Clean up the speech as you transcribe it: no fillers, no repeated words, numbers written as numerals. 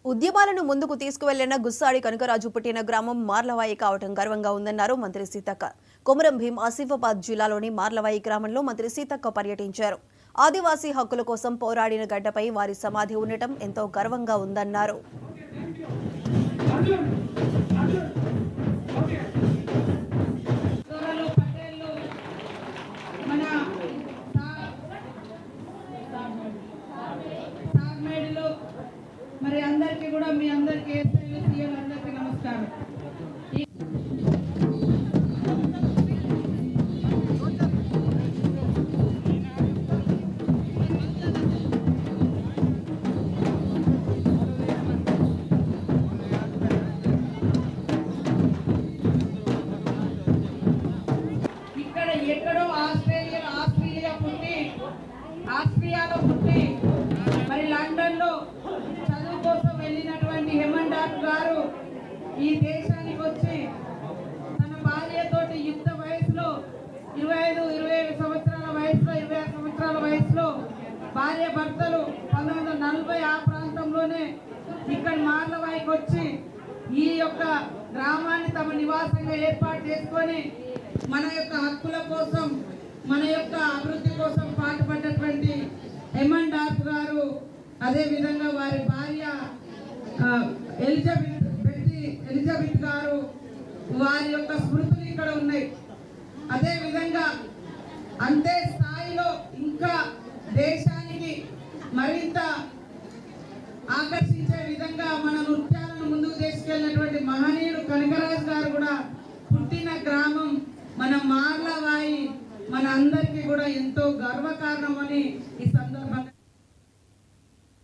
ఉద్యమాలను ముందుకు తీసుకువెళ్లిన గుస్సాడి కనకరాజు పుట్టిన గ్రామం మార్లవాయి కావటం గర్వంగా ఉందన్నారు మంత్రి సీతక్క. కొమరం భీం ఆసిఫాబాద్ జిల్లాలోని మార్లవాయి గ్రామంలో మంత్రి సీతక్క పర్యటించారు. ఆదివాసీ హక్కుల కోసం పోరాడిన గడ్డపై వారి సమాధి ఉండటం ఎంతో గర్వంగా ఉందన్నారు. మరి అందరికీ కూడా మీ అందరికీ ఎస్ఐలు సీఎల్ అందరికీ నమస్కారం. ఇక్కడ ఎక్కడో ఆస్ట్రియాలో పుట్టి మరి లండన్లో చదువు కోసం వెళ్ళినటువంటి హెమండాక్ గారు ఈ దేశానికి వచ్చి తన భార్యతోటి యుక్త వయసులో 25 సంవత్సరాల వయసులో భార్య భర్తలు 1940 ఆ ప్రాంతంలోనే ఇక్కడ మార్లవాయికి వచ్చి ఈ యొక్క గ్రామాన్ని తమ నివాసంగా ఏర్పాటు చేసుకొని మన యొక్క హక్కుల కోసం మన యొక్క అభివృద్ధి కోసం పాటుపడ్డటువంటి హెమండాక్ గారు, అదే విధంగా వారి భార్య ఎలిజబెత్ గారు, వారి యొక్క స్మృతులు ఇక్కడ ఉన్నాయి. అదే విధంగా అంతే స్థాయిలో ఇంకా దేశానికి మరింత ఆకర్షించే విధంగా మన నృత్యాలను ముందుకు తీసుకెళ్ళినటువంటి మహనీయుడు కనకరాజు గారు కూడా పుట్టిన గ్రామం మన మార్లవాయి మన అందరికీ కూడా ఎంతో గర్వకారణమని ఈ